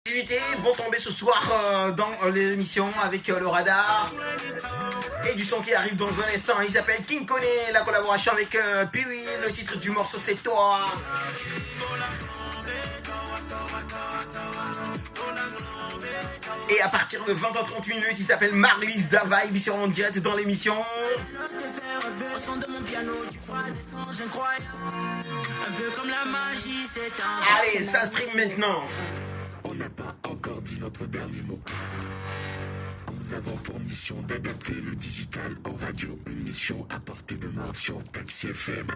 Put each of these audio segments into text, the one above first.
Activités vont tomber ce soir dans l'émission avec le radar et du son qui arrive dans un instant. Il s'appelle King Kone, la collaboration avec Piwi. Le titre du morceau c'est Toi. Et à partir de 20h30, il s'appelle Marlis Da Vibe. Il sera en direct dans l'émission. Allez, ça stream maintenant. On n'a pas encore dit notre dernier mot. Nous avons pour mission d'adapter le digital en radio. Une mission à portée de main sur Taxi FM.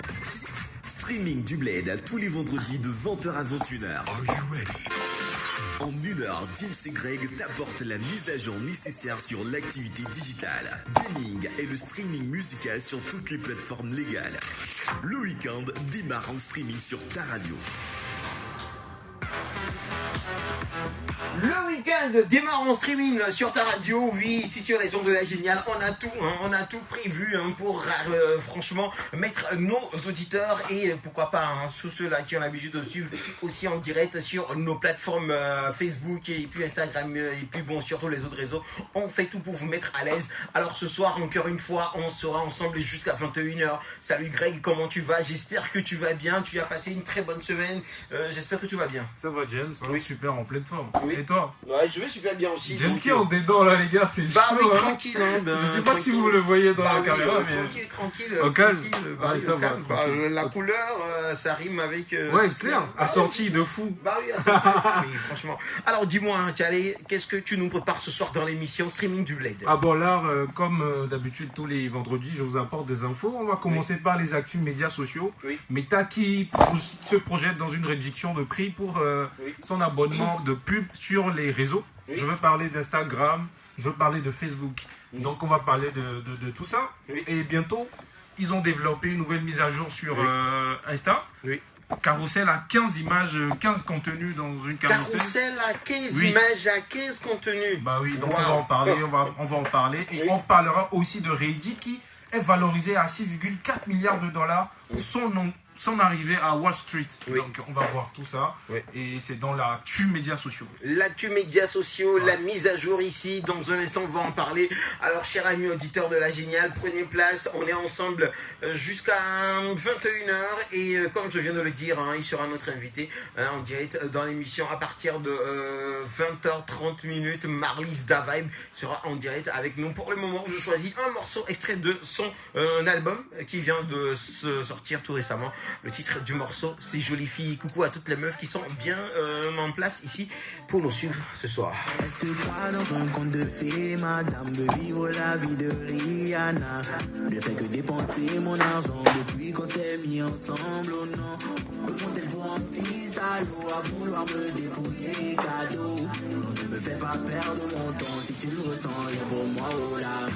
Streaming du Bled tous les vendredis de 20h à 21h. Are you ready? En 1h, James et Greg t'apportent la mise à jour nécessaire sur l'activité digitale, gaming et le streaming musical sur toutes les plateformes légales. Le week-end démarre en streaming sur ta radio. Le week-end démarre en streaming sur ta radio, oui, ici sur les ondes de la Géniale. On a tout prévu pour franchement mettre nos auditeurs et pourquoi pas tous ceux-là qui ont l'habitude de suivre aussi en direct sur nos plateformes Facebook et puis Instagram et puis bon surtout les autres réseaux. On fait tout pour vous mettre à l'aise. Alors ce soir encore une fois on sera ensemble jusqu'à 21h. Salut Greg, comment tu vas? J'espère que tu vas bien, tu as passé une très bonne semaine. J'espère que tu vas bien. Ça va James, oui. Super en pleine forme. Oui. Et toi? Ouais, je vais super bien aussi. James qui est en dedans là les gars, c'est bah chaud. oui, Hein. tranquille. Je sais pas si vous le voyez dans la caméra, mais tranquille. Au calme. Bah, ça va. La couleur, ça rime avec. Ouais, clair. Assorti de fou. Bah oui, assorti de fou, oui, franchement. Alors dis-moi, qu'est-ce que tu nous prépares ce soir dans l'émission Streaming du Bled? Ah bon là, comme d'habitude tous les vendredis, je vous apporte des infos. On va commencer par les actus médias sociaux. Oui. Meta qui se projette dans une réduction de prix pour son abonnement de pub sur les réseaux. Oui. Je veux parler d'Instagram, je veux parler de Facebook. Donc on va parler de tout ça. Oui. Et bientôt, ils ont développé une nouvelle mise à jour sur Insta. Oui. Carousel à 15 images, 15 contenus dans une carousel. Carousel à 15 Oui. images, à 15 contenus. Bah oui, donc Wow. on va en parler, on va en parler. Et Oui. on parlera aussi de Reddit qui est valorisé à 6,4 milliards de dollars pour son arrivée à Wall Street. Oui. Donc on va voir tout ça. Oui. Et c'est dans l'actu médias sociaux. L'actu médias sociaux, la mise à jour ici, dans un instant on va en parler. Alors chers amis auditeurs de la Géniale, prenez place, on est ensemble jusqu'à 21h et comme je viens de le dire, il sera notre invité en direct dans l'émission à partir de 20h30 Marlis Da Vibe sera en direct avec nous. Pour le moment je choisis un morceau extrait de son album qui vient de se sortir tout récemment. Le titre du morceau c'est Jolie Fille. Coucou à toutes les meufs qui sont bien en place ici pour nous suivre ce soir. Elle se croit dans un conte de fées, madame veut vivre la vie de Rihanna. Ne fait que dépenser mon argent depuis qu'on s'est mis ensemble, oh non. Me compte-elle pour un petit salaud à vouloir me dépouiller cadeau. Non, ne me fais pas perdre mon temps si tu le ressens, rien pour moi, oh là.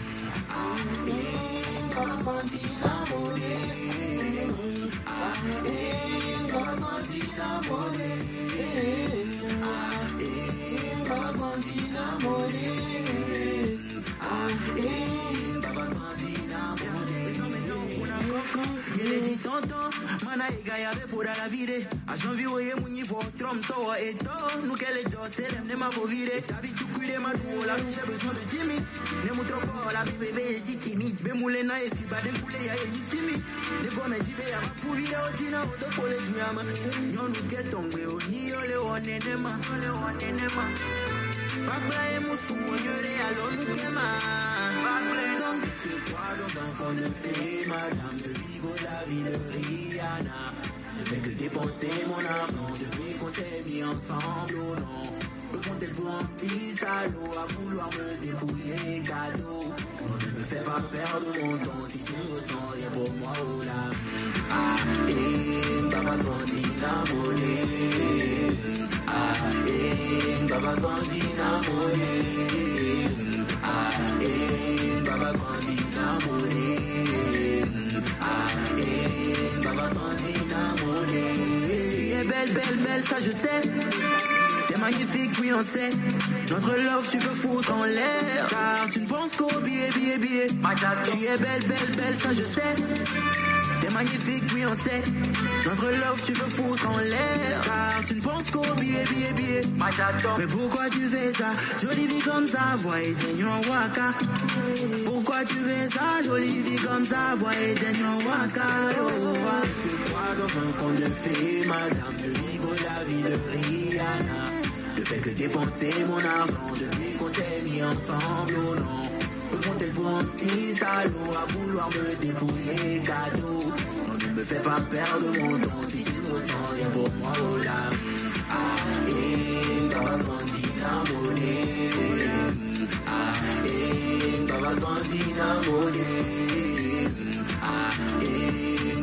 Ele dit tonton, mana ega yave pura la vide. A janvi oye muni vo trom so eto. Nou kele jo selem ne ma vo vire. Tabi chukwire ma duo la j'ai besoin de timide. Ne mu tropo la bébé si timide. Be mule na esi ba den kule ya eni simi. Ne go me jibe ya ma pu video tina odo pole juyama. Yon nou get tombe o ni ole one ne ma. Papa et moussou yore alon kema. Donc se croit dans un conte de fées, madame de vivre la vie de Rihanna. Ne fait que dépenser mon argent depuis qu'on s'est mis ensemble, oh non. Me compte-elle pour un petit salaud à vouloir me dépouiller cadeau. Non, ne me fais pas perdre mon temps si tu ne ressens rien pour moi, oh là. Baba Bandina Molé. Baba Bandina Molé. Baba Bandina Molé. Baba Bandina Molé. Tu es belle, ça je sais. T'es magnifique, oui on sait. Notre love tu peux foutre en l'air. Car tu ne penses qu'au billet. Tu es belle, ça je sais. T'es magnifique, oui on sait. Notre love tu veux foutre en l'air, car tu ne penses qu'au billet. Mais pourquoi tu fais ça? Jolie vie comme ça, voix éteigne en waka. Pourquoi tu fais ça? Jolie vie comme ça, voix éteigne en waka. C'est quoi dans un conte de fées, madame de Vigo, la vie de Rihanna? Ne fais que dépenser mon argent depuis qu'on s'est mis ensemble, oh non. Peut compter pour un petit salaud à vouloir me dépouiller cadeau. Non, ne me fais pas perdre mon temps si tu me sens rien pour moi, oh là. Baba Bandina Mone. Baba Bandina Mone.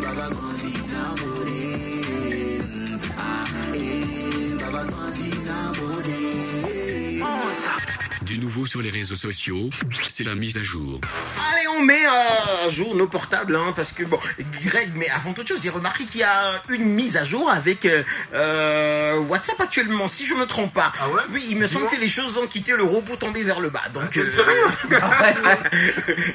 Baba Bandina Mone. Baba Bandina Mone. Du nouveau sur les réseaux sociaux, c'est la mise à jour. Allez, on met à jour nos portables, hein, parce que bon, Greg, mais avant toute chose, j'ai remarqué qu'il y a une mise à jour avec WhatsApp actuellement, si je me trompe pas. Ah ouais? Oui, il me semble que les choses ont quitté l'euro pour tomber vers le bas. Donc, Sérieux?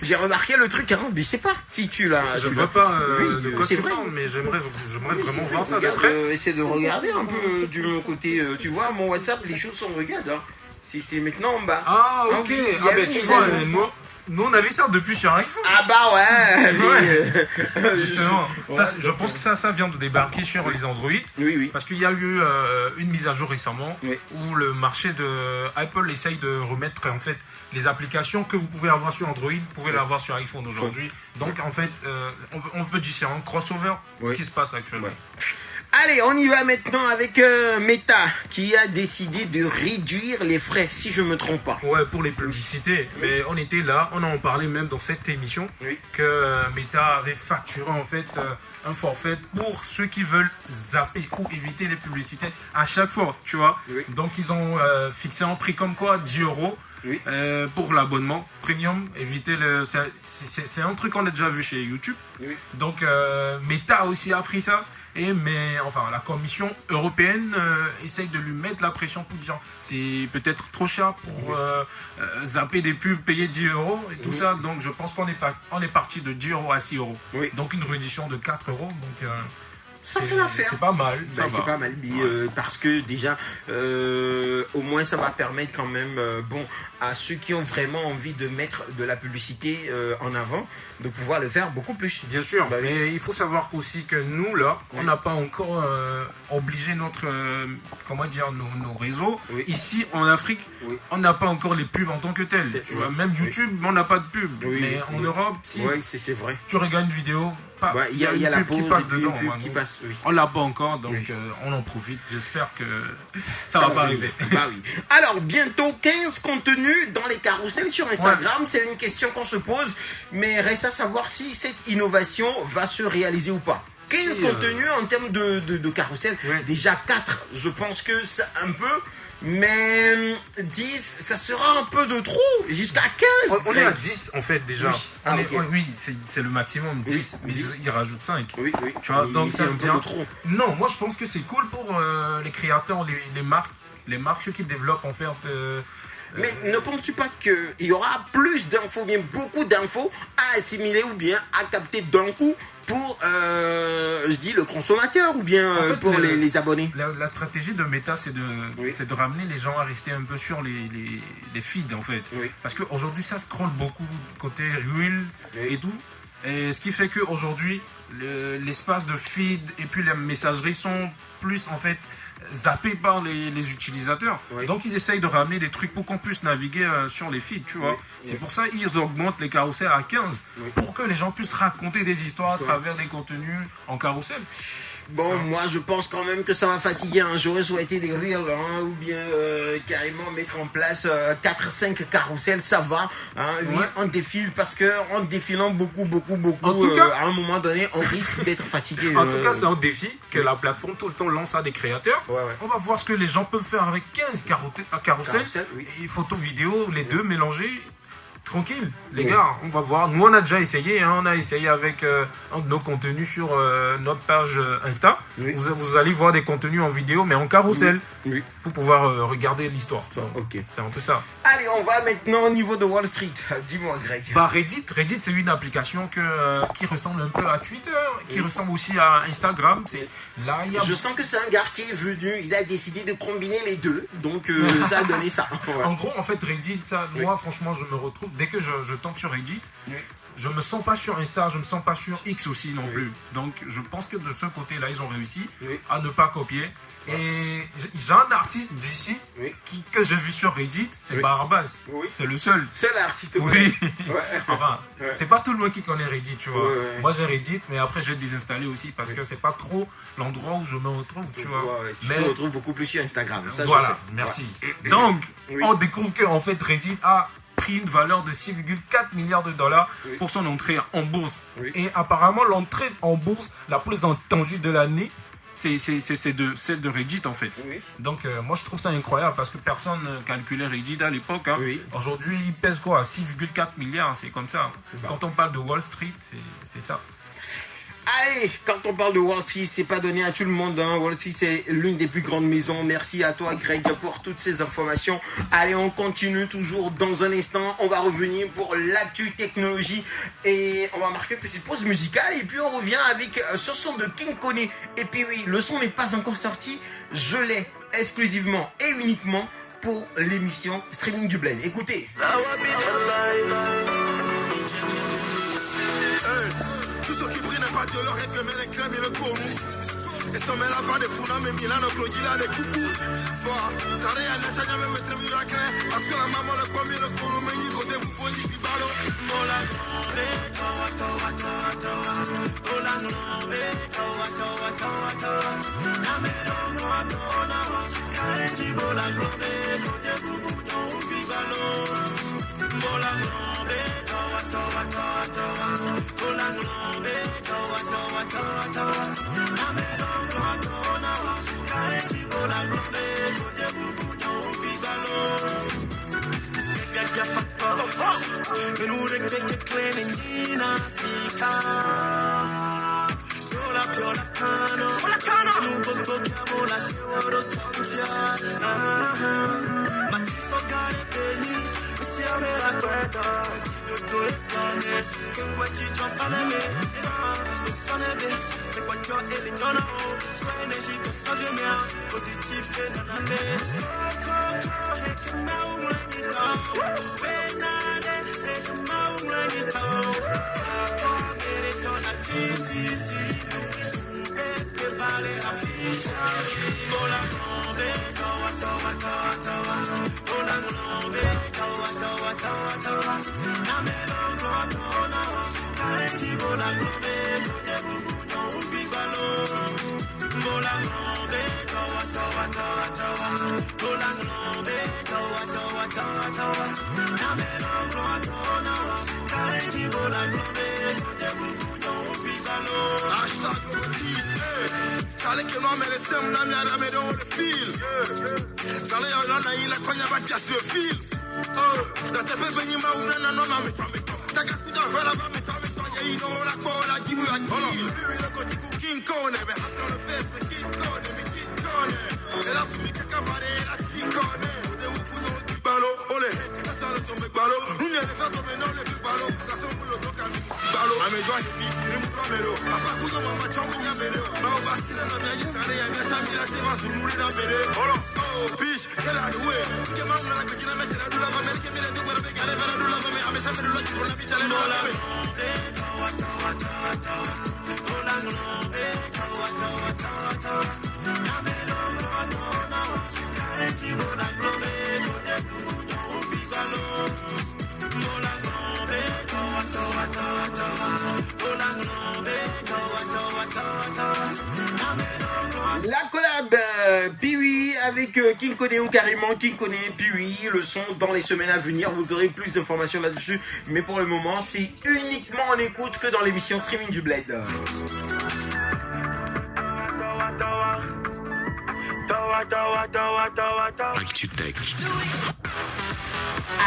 j'ai remarqué le truc, hein, mais je sais pas si tu l'as. Je vois pas Oui, de quoi c'est tu vrai. parles, mais j'aimerais vraiment voir ça de Regarde, près. essaie de regarder un peu du mon côté. Tu vois, mon WhatsApp, les choses sont regarde. Hein. C'est maintenant en bas. Ah, Ah ok. oui, il y Ah, a ben une tu mise vois, à jour. nous on avait ça depuis sur iPhone. Ah bah ouais, mais, Justement, ça, ouais, je pense que ça vient de débarquer sur les Android. Oui, oui. Parce qu'il y a eu une mise à jour récemment Oui. où le marché de Apple essaye de remettre en fait les applications que vous pouvez avoir sur Android, vous pouvez l'avoir sur iPhone aujourd'hui. Donc en fait, on peut dire c'est un crossover ce Oui. qui se passe actuellement. Ouais. Allez, on y va maintenant avec Meta qui a décidé de réduire les frais, si je me trompe pas. Ouais, pour les publicités. Mais on était là, on en parlait même dans cette émission Oui. que Meta avait facturé en fait un forfait pour ceux qui veulent zapper ou éviter les publicités à chaque fois, tu vois. Oui. Donc ils ont fixé un prix comme quoi 10 € Oui. pour l'abonnement premium. Éviter le, c'est un truc qu'on a déjà vu chez YouTube. Oui. Donc Meta aussi a pris ça. Mais enfin, la Commission européenne essaye de lui mettre la pression pour dire c'est peut-être trop cher pour zapper des pubs, payer 10 € et tout ça. Donc je pense qu'on est parti de 10 € à 6 €. Oui. Donc une réduction de 4 €. Donc Ça fait l'affaire. c'est pas mal. Bah, ça c'est va. pas mal, parce que déjà, au moins ça va permettre quand même, bon, à ceux qui ont vraiment envie de mettre de la publicité en avant, de pouvoir le faire beaucoup plus. Bien sûr, Bah oui. mais il faut savoir aussi que nous, là, on n'a pas encore obligé notre, comment dire, nos réseaux. Oui. Ici, en Afrique, Oui. on n'a pas encore les pubs en tant que telles. Tu vois, même YouTube, on n'a pas de pub. Oui, Mais en oui. Europe, si Oui, c'est vrai. tu regardes une vidéo, paf, Ouais, il y a une la pub qui pause, passe et puis dedans. une pub ouais, qui nous. passe, oui. On l'a pas encore, donc Oui. on en profite. J'espère que ça va pas arriver. Bah oui. Alors, bientôt 15 contenus dans les carousels sur Instagram. C'est une question qu'on se pose. Mais reste à savoir si cette innovation va se réaliser ou pas. 15 Si, contenus en termes de carousel. Oui. Déjà 4, je pense que c'est un peu. Mais 10, ça sera un peu de trop. Jusqu'à 15. On est à 10 en fait déjà. Oui. Ah, ok. Oui, c'est le maximum 10, mais 10. ils rajoutent 5. Oui, oui. Tu vois, donc c'est ça un veut peu dire. de trop. Non, moi je pense que c'est cool pour les créateurs, les marques, ceux qui développent en fait. Mais ne penses-tu pas qu'il y aura plus d'infos, bien beaucoup d'infos à assimiler ou bien à capter d'un coup pour, je dis, le consommateur ou bien En fait, pour les abonnés? La stratégie de Meta, c'est Oui. de ramener les gens à rester un peu sur les feeds en fait. Oui. Parce qu'aujourd'hui, ça scrolle beaucoup côté Reel Oui. et tout. Et ce qui fait qu'aujourd'hui, l'espace de feed et puis les messageries sont plus en fait zappés par les utilisateurs. Oui. Donc ils essayent de ramener des trucs pour qu'on puisse naviguer sur les feeds, tu vois. Oui. C'est Oui. pour ça qu'ils augmentent les carousels à 15 Oui. pour que les gens puissent raconter des histoires à Oui. travers des contenus en carrousel. Bon, moi je pense quand même que ça va fatiguer. Hein. J'aurais souhaité des reels ou bien carrément mettre en place 4-5 carousels, ça va. Hein. Oui, Ouais. on défile parce que en défilant beaucoup, En tout cas- à un moment donné, on risque d'être fatigué. En tout cas, c'est un défi que la plateforme tout le temps lance à des créateurs. Ouais, ouais. On va voir ce que les gens peuvent faire avec 15 carousels. Carousel, oui. Et photos, vidéos, les deux mélangés. tranquille, les gars, on va voir. Nous, on a déjà essayé, hein, on a essayé avec un de nos contenus sur notre page Insta. Oui. Vous allez voir des contenus en vidéo, mais en carrousel, Oui. pour pouvoir regarder l'histoire. Ok. C'est un peu ça. Allez, on va maintenant au niveau de Wall Street. Dis-moi, Greg. Bah, Reddit, c'est une application qui ressemble un peu à Twitter, qui ressemble aussi à Instagram. Là, il y a... Je sens que c'est un gars qui est venu, il a décidé de combiner les deux, donc ça a donné ça. Ouais. En gros, en fait, Reddit, ça, moi, franchement, je me retrouve, dès que je tombe sur Reddit, je me sens pas sur Insta, je me sens pas sur X aussi non plus. Donc, je pense que de ce côté-là, ils ont réussi à ne pas copier. Et j'ai un artiste d'ici que j'ai vu sur Reddit, c'est Barabas. Oui. C'est le seul. C'est l'artiste. Oui. Ouais. Enfin, c'est pas tout le monde qui connaît Reddit, tu vois. Ouais. Moi, j'ai Reddit, mais après, j'ai désinstallé aussi parce que c'est pas trop l'endroit où je me retrouve, tu vois. Ouais, tu mais te retrouves beaucoup plus sur Instagram. Ça, je voilà, sais. merci. Ouais. Donc, Oui. on découvre qu'en fait, Reddit a pris une valeur de 6,4 milliards de dollars pour son entrée en bourse. Oui. Et apparemment, l'entrée en bourse la plus entendue de l'année, c'est de Reddit en fait. Oui. Donc moi je trouve ça incroyable parce que personne ne calculait Reddit à l'époque. Hein. Oui. Aujourd'hui il pèse quoi? 6,4 milliards, c'est comme ça. Quand on parle de Wall Street, c'est ça. Allez, quand on parle de Wall Street, c'est pas donné à tout le monde. Hein. Wall Street, c'est l'une des plus grandes maisons. Merci à toi, Greg, pour toutes ces informations. Allez, on continue toujours dans un instant. On va revenir pour l'actu technologie et on va marquer une petite pause musicale. Et puis, on revient avec ce son de King Koné. Et puis, oui, le son n'est pas encore sorti. Je l'ai exclusivement et uniquement pour l'émission Streaming du Bled. Écoutez. Tous ceux qui brillent pas de leur réclamer les crèmes et le comou. Et sommet la bande de Founa, mais Milan, le crocodile, les coucous. Voilà, ça rien, n'a jamais mettre mieux à clair. Parce que la maman, le premier, le colo, mais il côté, vous faut y ballon. Mola, King Koné ou carrément King Koné, puis oui, le son dans les semaines à venir, vous aurez plus d'informations là-dessus, mais pour le moment, c'est uniquement en écoute que dans l'émission Streaming du Bled.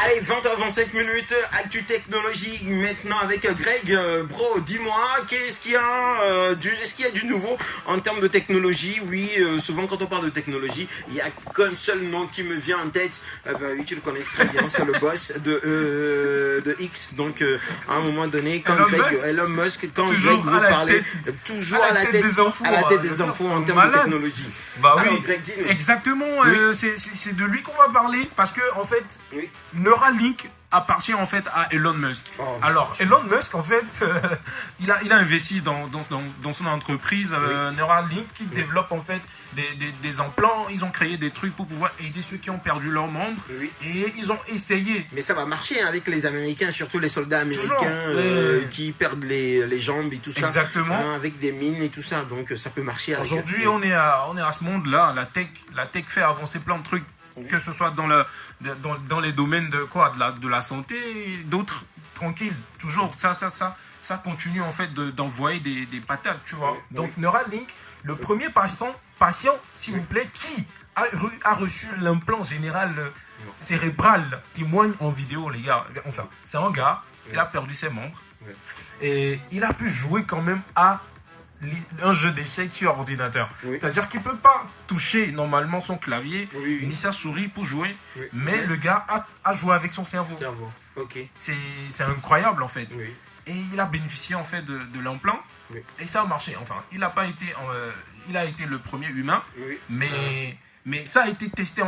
Allez, 20h25 minutes, Actu Technologie maintenant avec Greg. Bro, dis-moi, est-ce qu'il y a du nouveau en termes de technologie? Oui, souvent quand on parle de technologie, il n'y a qu'un seul nom qui me vient en tête. Oui, tu le connais très bien, c'est le boss de X. Donc, à un moment donné, quand Elon Musk, quand Greg vous parlait, toujours à la tête des infos en termes de technologie. Bah alors, oui, Greg, dis-nous. exactement, Oui. c'est de lui qu'on va parler parce que en fait, Oui. Neuralink appartient en fait à Elon Musk. Oh, alors Elon Musk en fait, il a investi dans son entreprise Neuralink qui développe en fait des implants. Ils ont créé des trucs pour pouvoir aider ceux qui ont perdu leurs membres Oui. et ils ont essayé. Mais ça va marcher avec les Américains, surtout les soldats américains Toujours. qui perdent les jambes et tout ça. Exactement. Avec des mines et tout ça, donc ça peut marcher. Avec Aujourd'hui, on est à ce monde-là. La tech fait avancer plein de trucs, que ce soit dans les domaines de la santé, et d'autres tranquilles. Toujours ça continue en fait d'envoyer des patates, tu vois. Oui. Donc Neuralink, le premier patient, s'il vous plaît, qui a reçu l'implant général cérébral, témoigne en vidéo, les gars. Enfin, c'est un gars, il a perdu ses membres Oui. et il a pu jouer quand même à un jeu d'échecs sur ordinateur. Oui. C'est-à-dire qu'il ne peut pas toucher normalement son clavier Oui. ni sa souris pour jouer, Oui. mais le gars a joué avec son cerveau. Cerveau. Ok. C'est incroyable en fait. Oui. Et il a bénéficié en fait de l'implant Oui. et ça a marché. Enfin, il a été le premier humain, Oui. mais ça a été testé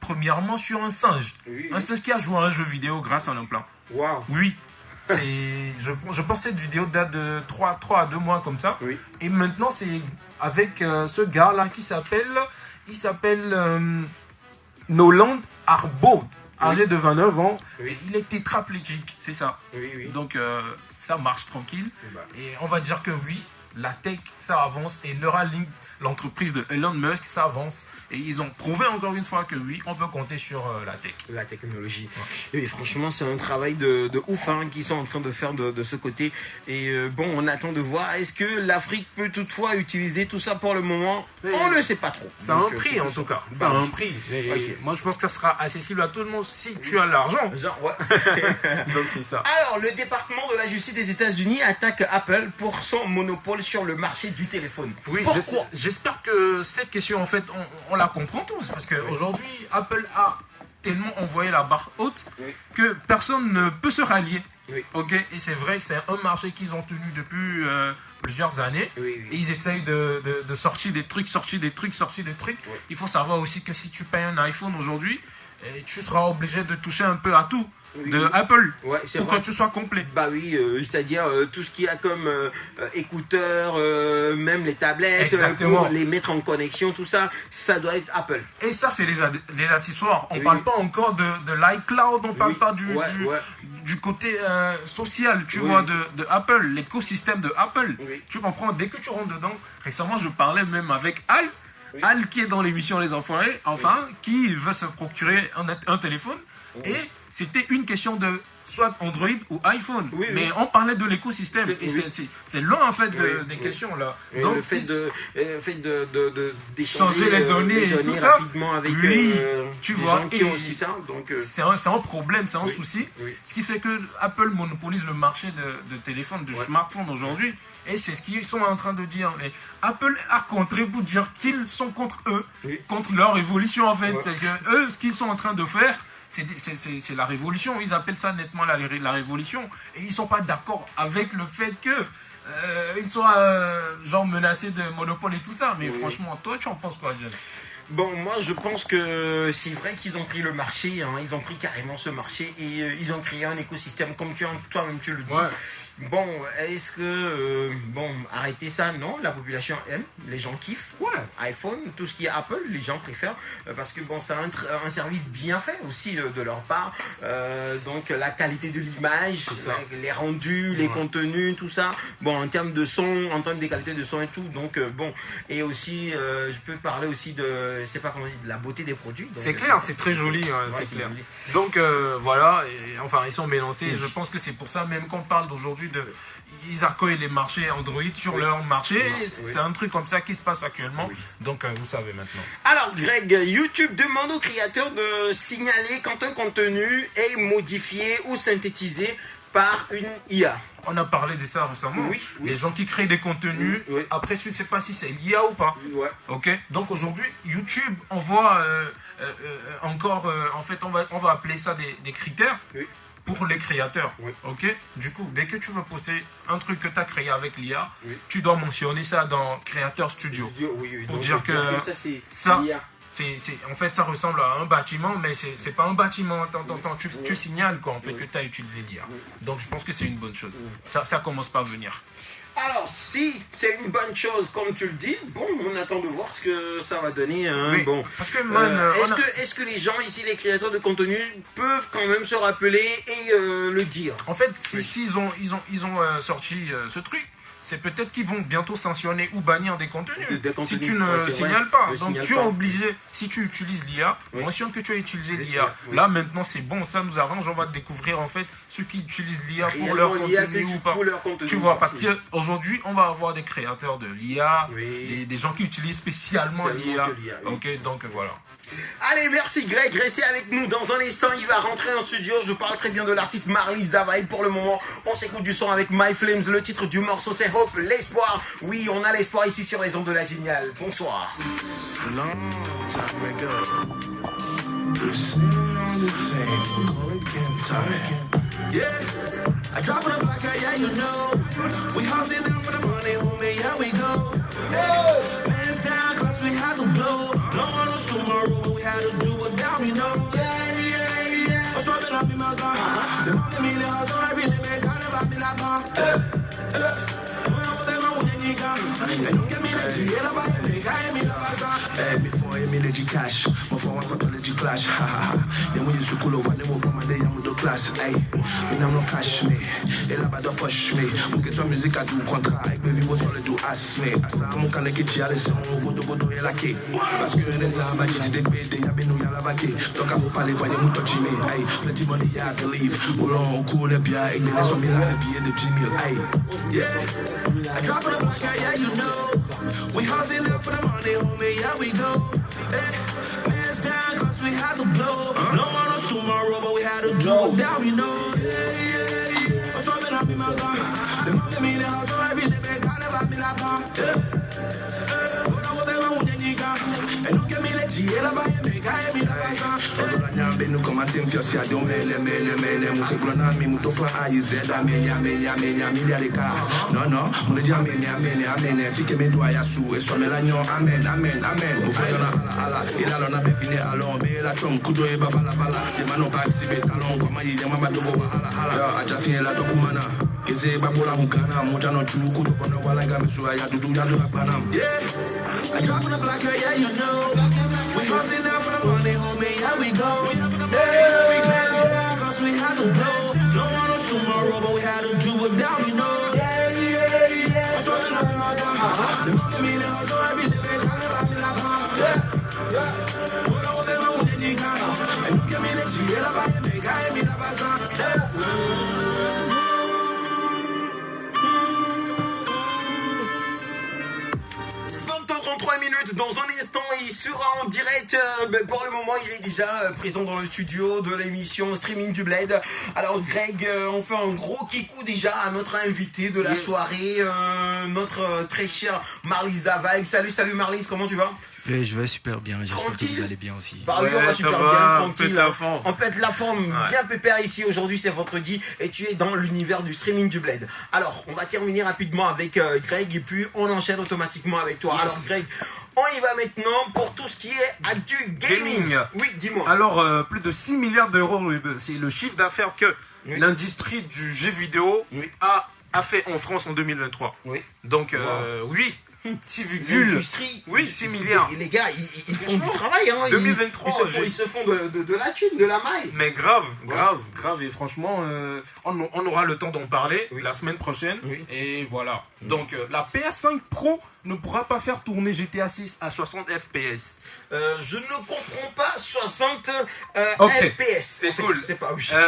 premièrement sur un singe. Oui. Un singe qui a joué à un jeu vidéo grâce à l'implant. Waouh. Oui. Je pense que cette vidéo date de 3 à 2 mois comme ça. Oui. Et maintenant, c'est avec ce gars-là qui s'appelle Noland Arbaud, âgé de 29 ans. Oui. Et il est tétraplégique, c'est ça. Oui, oui. Donc, ça marche tranquille. Bah. Et on va dire que oui, la tech, ça avance. Et Neuralink, l'entreprise de Elon Musk, ça avance. Et ils ont prouvé encore une fois que oui, on peut compter sur la tech. La technologie. Et franchement, c'est un travail de ouf qu'ils sont en train de faire de ce côté. Et bon, on attend de voir. Est-ce que l'Afrique peut toutefois utiliser tout ça pour le moment? On ne sait pas trop. Ça a Donc, un prix en tout cas. Bah, Ça a un prix. Et Ok. moi je pense que ça sera accessible à tout le monde si tu as l'argent. Genre, ouais. Donc c'est ça. Alors, le département de la justice des États-Unis attaque Apple pour son monopole sur le marché du téléphone. Oui, Pourquoi? j'espère que cette question en fait on la comprend tous parce qu'aujourd'hui Apple a tellement envoyé la barre haute Oui. que personne ne peut se rallier. Oui. Ok, et c'est vrai que c'est un marché qu'ils ont tenu depuis plusieurs années. Oui, oui. Et ils essayent de sortir des trucs. Oui. Il faut savoir aussi que si tu payes un iPhone aujourd'hui, tu seras obligé de toucher un peu à tout Oui, de oui. Apple Ouais, c'est pour vrai. que tu sois complet. Bah oui, c'est-à-dire tout ce qu'il y a comme écouteurs, même les tablettes, Exactement. pour les mettre en connexion, tout ça, ça doit être Apple. Et ça, c'est des accessoires. On Oui. parle pas encore de l'iCloud, on parle Oui. pas Ouais. du côté social, tu Oui. vois, de Apple, l'écosystème de Apple. Oui. Tu comprends, dès que tu rentres dedans, récemment, je parlais même avec Al, Oui. Al qui est dans l'émission Les Enfoirés, enfin, qui veut se procurer un téléphone. Et c'était une question de soit Android ou iPhone. Oui, oui. Mais on parlait de l'écosystème. Et Oui. c'est loin, en fait, des Oui. questions, là. Et Donc, le fait d'échanger changer les données et tout ça. rapidement avec Oui, tu des vois, gens qui et ont aussi ça. Donc, c'est un problème, c'est un Oui, souci. oui. Ce qui fait que Apple monopolise le marché de téléphone, de Ouais. smartphone aujourd'hui. Et c'est ce qu'ils sont en train de dire. Mais Apple a contré pour dire qu'ils sont contre eux, Oui. contre leur évolution en fait. Ouais. Parce que eux, ce qu'ils sont en train de faire, c'est la révolution. Ils appellent ça nettement la révolution. Et ils ne sont pas d'accord avec le fait que ils soient genre menacés de monopole et tout ça. Mais Oui. franchement, toi, tu en penses quoi, John? Bon, moi je pense que c'est vrai qu'ils ont pris le marché, ils ont pris carrément ce marché et ils ont créé un écosystème comme toi-même tu le dis. Ouais. Bon, est-ce que, arrêter ça, non, la population aime, les gens kiffent. Ouais. iPhone, tout ce qui est Apple, les gens préfèrent parce que bon, c'est un service bien fait aussi de leur part. Donc la qualité de l'image, C'est ça. les rendus, les Ouais. contenus, tout ça. Bon, en termes de son, en termes de qualité de son et tout. Donc bon, et aussi, je peux parler aussi de, je sais pas comment on dit, de la beauté des produits. Donc, C'est clair, c'est très joli, ouais, c'est clair. joli. Donc voilà, et, enfin ils sont mélangés. Et je pense que c'est pour ça même qu'on parle d'aujourd'hui de, ils accueillent les marchés Android sur leur marché. C'est un truc comme ça qui se passe actuellement. Donc vous savez maintenant. Alors Greg, YouTube demande aux créateurs de signaler quand un contenu est modifié ou synthétisé par une IA. On a parlé de ça récemment. Oui. Les gens qui créent des contenus, après tu ne sais pas si c'est l'IA ou pas. Ouais. Ok. Donc aujourd'hui, YouTube envoie encore, en fait, on va appeler ça des critères. Pour les créateurs, ok. Du coup, dès que tu veux poster un truc que tu as créé avec l'IA, tu dois mentionner ça dans Creator Studio. Pour dire que ça, en fait, ça ressemble à un bâtiment, mais c'est pas un bâtiment. Tu signales quoi, en fait, que tu as utilisé l'IA. Donc, je pense que c'est une bonne chose. Ça commence par venir. Alors, si c'est une bonne chose, comme tu le dis, bon, on attend de voir ce que ça va donner. Hein, bon. Parce que, est-ce que les gens ici, les créateurs de contenu, peuvent quand même se rappeler et le dire? En fait, s'ils ont sorti ce truc, c'est peut-être qu'ils vont bientôt sanctionner ou bannir des contenus. Si tu ne signales pas. Donc tu es obligé, si tu utilises l'IA, mentionne que tu as utilisé l'IA. Là maintenant c'est bon, ça nous arrange, on va découvrir en fait ceux qui utilisent l'IA pour leur contenu ou pas. Tu vois, parce qu'aujourd'hui on va avoir des créateurs de l'IA, des gens qui utilisent spécialement l'IA. Ok, donc voilà. Allez, merci Greg, restez avec nous dans un instant, il va rentrer en studio. Je parle très bien de l'artiste Marley Zavaï. Pour le moment, on s'écoute du son avec My Flames. Le titre du morceau c'est Hope, l'espoir. Oui, on a l'espoir ici sur les ondes de la Géniale. Bonsoir. Tomorrow, but we had to do it down, you know. I'm swapping up in my car. The money me the hustle, every day, man, gotta buy me that car. When I'm with them, with the nigga. And you get me like you, yellow by the nigga, and me the buzzer. Before you me the cash, before I got the clash, ha ha ha. Then we used to cool over, then we'll come and they am with the class, ay. When I'm not cash me, et là-bas de push me. On get some music à tout contrat, avec baby, what's all it do, ask me. Asa, mon canne qui tire les sons, godo, et la quai. Parce que les armes, j'ai des pédés, y'a ben nous, y'a la vaquée. Donc à vous parler, voyez, nous touchy me, ay. Plenty money, y'a to leave. Roulons, on coule, et bien, et les sommes, il a un billet de 10 000, ay. Yeah. I drop on the block, yeah, you know. We hustling out for the money, homie, yeah, we go. Man's down, cause we had to blow. No one knows tomorrow, but we had to do it down, you know. I'm swapping up in my car. The money me the house, so every day, man, gotta buy me that car. When I'm with them, with the nigga. And look at me, like, yeah, buy me, got me the car. Nyambe nous commenter m'fiossi à don mele mou ke blona mi mou to plan a z amenya les cas non mon dia amenya fike me doya sou et so me la nyon amen au frère ala il a l'on a fini allons be la trom kudo e ba fala je manon pas exhibit talon comme il y a mama dogo ala aja fini la to kumana keze ba bola hukana mutano chuku to kono wala ga mesu ya dudu ya do banam I drop on the block yeah you know we hustling now for the money homie yeah we go. Cause we had to blow. No one knows tomorrow, but we had to do it down, you know. I'm swapping up in my car. The money me the hustle, every day, man, gotta buy me that car. When I'm with them, with the nigga. And you get me the G, yeah, buy me, got me the buzzer. 33 minutes, dans un instant il sera en direct, pour le moment il est déjà présent dans le studio de l'émission Streaming du Bled. Alors Greg, on fait un gros kikou déjà à notre invité de la soirée, notre très cher Marley Zavaï. Salut Marley, comment tu vas? Oui, je vais super bien, j'espère que vous allez bien aussi. Bah oui, on va super bien, tranquille. On pète la forme, bien pépère ici. Aujourd'hui, c'est vendredi et tu es dans l'univers du streaming du Bled. Alors, on va terminer rapidement avec Greg et puis on enchaîne automatiquement avec toi. Alors Greg, on y va maintenant pour tout ce qui est actu gaming. Oui, dis-moi. Alors, plus de 6 milliards d'euros, c'est le chiffre d'affaires que l'industrie du jeu vidéo a fait en France en 2023. Oui. Donc, oui. 6 milliards. Et les gars, ils font du travail. Hein. 2023. Ils se font de la thune, de la maille. Mais grave. Et franchement, on aura le temps d'en parler la semaine prochaine. Oui. Et voilà. Donc, la PS5 Pro ne pourra pas faire tourner GTA 6 à 60 FPS. Je ne comprends pas 60 okay. FPS. C'est cool.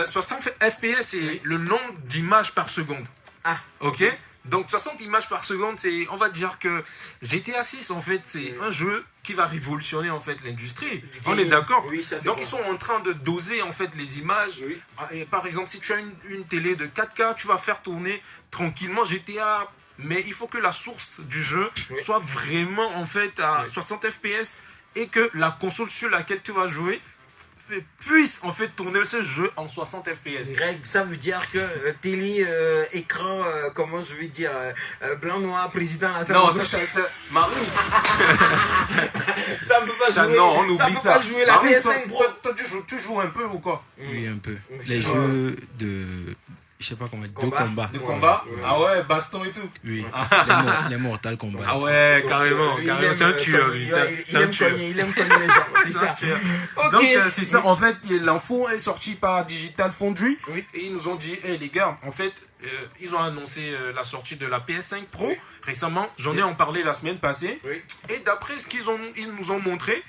60 FPS, c'est le nombre d'images par seconde. Ah. Ok. Donc 60 images par seconde, on va dire que GTA 6 en fait c'est un jeu qui va révolutionner en fait l'industrie. On est d'accord. Oui, ça, donc bon. ils sont en train de doser en fait les images. Oui. Et par exemple si tu as une télé de 4K, tu vas faire tourner tranquillement GTA, mais il faut que la source du jeu soit vraiment en fait à 60 FPS et que la console sur laquelle tu vas jouer puisse en fait tourner ce jeu en 60 FPS. Greg, ça veut dire que télé, écran, comment je vais dire, blanc, noir, président, là, Non, ça Marine. ça ne peut pas jouer. Non, on oublie ça. Ça peut pas jouer la Marine, PS5 Pro. toi, tu joues un peu ou quoi? Oui, un peu. Les jeux de... Je sais pas comment dire. De combat. Ah ouais, baston et tout. Oui. Les Mortal Kombat. Ah ouais, carrément. C'est un tueur. Il aime cogner les gens. C'est ça. Okay. Donc c'est ça. En fait, l'info est sortie par Digital Foundry. Et ils nous ont dit, hey, les gars, en fait, ils ont annoncé la sortie de la PS5 Pro récemment. J'en ai en parlé la semaine passée. Et d'après ce ils nous ont montré,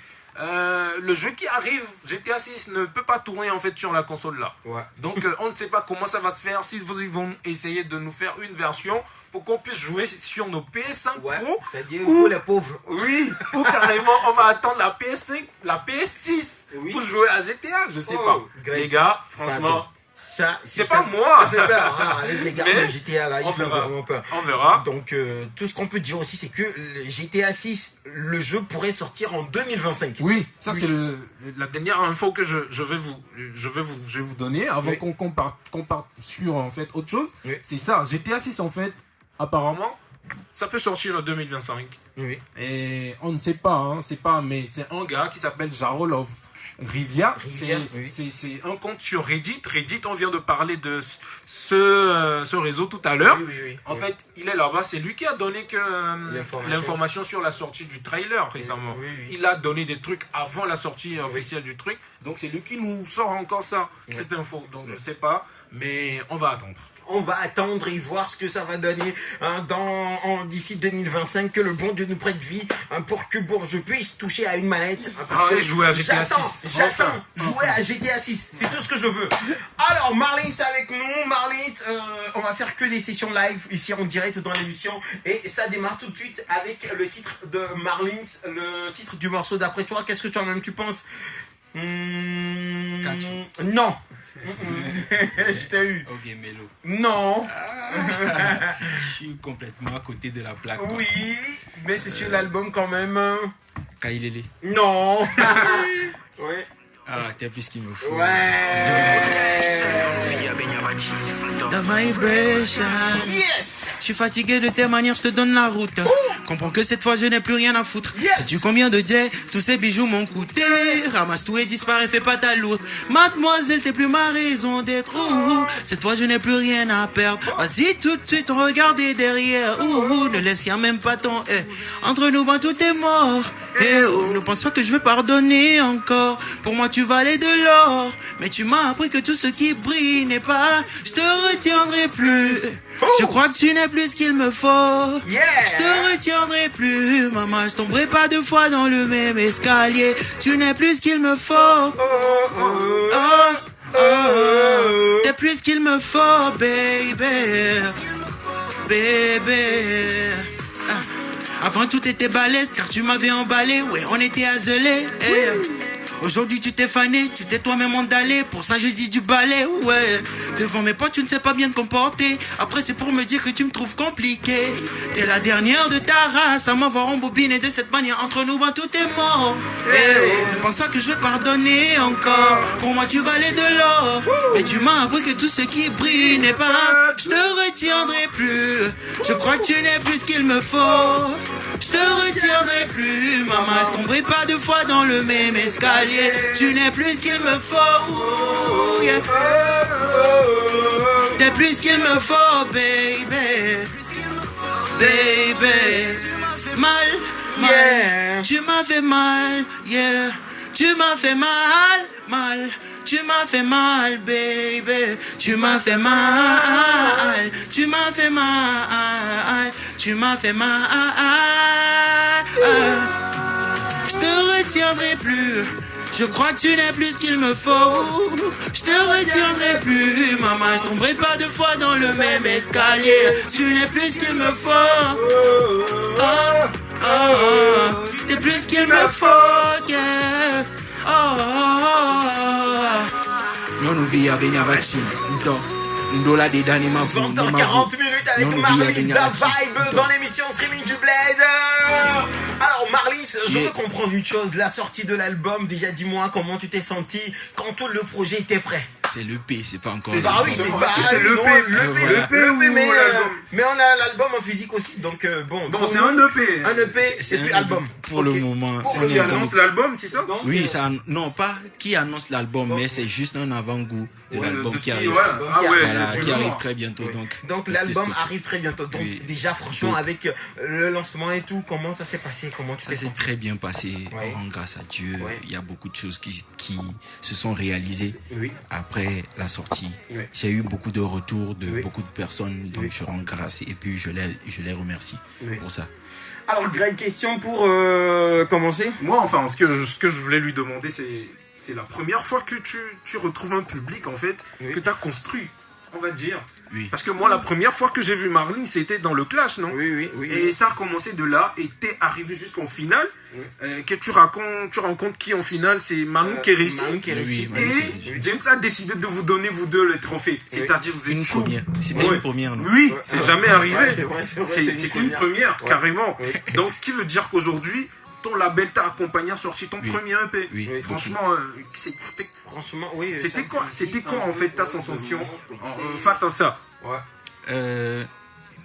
le jeu qui arrive, GTA 6, ne peut pas tourner en fait sur la console là. Donc on ne sait pas comment ça va se faire, s'ils vont essayer de nous faire une version pour qu'on puisse jouer sur nos PS5 Pro. C'est-à-dire pour les pauvres. Oui, ou carrément on va attendre la PS5, la PS6 pour jouer à GTA, je sais pas. Greg. Les gars, franchement... C'est pas moi. Ça fait peur, hein, avec les gars de GTA là, ils font vraiment peur. On verra. Donc tout ce qu'on peut dire aussi, c'est que le GTA 6, le jeu pourrait sortir en 2025. Oui, ça c'est la dernière info que je vais vous donner avant qu'on parte sur en fait autre chose. C'est ça, GTA 6 en fait, apparemment, ça peut sortir en 2025. Et on ne sait pas, mais c'est un gars qui s'appelle Jarol of Rivia, c'est un compte sur Reddit. Reddit, on vient de parler de ce réseau tout à l'heure. En fait, il est là-bas. C'est lui qui a donné l'information sur la sortie du trailer récemment. Il a donné des trucs avant la sortie officielle du truc. Donc c'est lui qui nous sort encore ça, cette info. Donc je sais pas, mais on va attendre. On va attendre et voir ce que ça va donner d'ici 2025, que le bon Dieu nous prête vie pour que je puisse toucher à une manette. Parce que jouer à GTA 6. J'attends jouer à GTA 6. C'est tout ce que je veux. Alors, Marlins est avec nous. Marlins, on va faire que des sessions live ici en direct dans l'émission. Et ça démarre tout de suite avec le titre de Marlins, le titre du morceau d'après toi. Qu'est-ce que toi-même tu penses? Non. Je t'ai eu. Ok, Mélo. Non. Je suis complètement à côté de la plaque. Quoi. Oui, mais c'est sur l'album quand même. Kailele. Non. Ouais. Ah, t'es plus qu'il me faut. The vibration. Yes. Je suis fatigué de tes manières, je te donne la route. Comprends que cette fois je n'ai plus rien à foutre. Yes. Sais-tu combien de jets tous ces bijoux m'ont coûté? Ramasse tout et disparaît, fais pas ta lourde. Mademoiselle, t'es plus ma raison d'être. Cette fois je n'ai plus rien à perdre. Vas-y tout de suite, regardez derrière. Ne laisse rien, même pas ton. Entre nous, ben, tout est mort. Ne pense pas que je vais pardonner encore. Pour moi tu valais de l'or, mais tu m'as appris que tout ce qui brille n'est pas. Je te retiendrai plus. Je crois que tu n'es plus ce qu'il me faut. Je te retiendrai plus, maman. Je tomberai pas deux fois dans le même escalier. Tu n'es plus ce qu'il me faut. T'es plus ce qu'il me faut, baby. Avant tout était balèze car tu m'avais emballé. Ouais, on était azelés. Aujourd'hui tu t'es fané, tu t'es toi-même endallé. Pour ça je dis du balai, ouais. Devant mes potes tu ne sais pas bien te comporter. Après c'est pour me dire que tu me trouves compliqué. T'es la dernière de ta race à m'avoir embobiné de cette manière. Entre nous, ben, tout est mort. Ne pense pas que je vais pardonner encore. Pour moi tu valais de l'or, mais tu m'as appris que tout ce qui brille n'est pas. Je te retiendrai plus. Je crois que tu n'es plus ce qu'il me faut. Je te retiendrai plus, maman. Je tomberai pas deux fois dans le même escalier. Tu n'es plus ce qu'il me faut. T'es plus ce qu'il me faut, baby. Mal. Tu m'as fait mal, yeah. Tu m'as fait mal. Tu m'as fait mal, baby. Tu m'as fait mal. Tu m'as fait mal. Tu m'as fait mal. Je te retiendrai plus. Je crois que tu n'es plus ce qu'il me faut. Je te retiendrai plus, maman. Je tomberai pas deux fois dans le même escalier. Tu n'es plus ce qu'il me faut. Oh, oh, oh. T'es plus ce qu'il me faut, yeah. Oh, oh, oh. Non, nous via Benyavachi. Ndola de Danima. 20h40 minutes avec Marlys Da Vibe dans l'émission Streaming du Bled. Alors Marlys, je veux comprendre une chose. La sortie de l'album, déjà dis-moi comment tu t'es senti quand tout le projet était prêt. C'est l'EP, c'est pas encore. Bah oui, c'est l'EP, mais on a l'album en physique aussi, donc bon. Donc c'est un EP. Un EP et puis album. Pour le moment. Qui annonce l'album, c'est ça? Oui, ça, non pas qui annonce l'album, mais c'est juste un avant-goût de l'album qui arrive. Qui arrive très bientôt. Donc l'album arrive très bientôt. Donc déjà franchement avec le lancement et tout, comment ça s'est passé? Comment tu t'es senti? Ça s'est très bien passé. Grâce à Dieu, il y a beaucoup de choses qui se sont réalisées après la sortie. J'ai eu beaucoup de retours de beaucoup de personnes, donc je rends grâce et puis je les remercie pour ça. Alors Greg, question pour commencer. Moi, enfin, ce que je voulais lui demander, c'est la première fois que tu retrouves un public, en fait, que tu as construit, on va dire. Oui. Parce que moi, la première fois que j'ai vu Marlys, c'était dans le Clash, non? Oui. Et ça a commencé de là, et t'es arrivé jusqu'en finale. Que tu rencontres qui en finale? C'est Manu Kérissi. Et James a décidé de vous donner, vous deux, le trophée. C'est-à-dire, vous êtes une première. C'était une première, non? Oui, c'est jamais arrivé. C'était une première, carrément. Donc, ce qui veut dire qu'aujourd'hui, ton label t'a accompagné à sortir ton premier EP. Franchement, c'était quoi en fait ta sensation face à ça?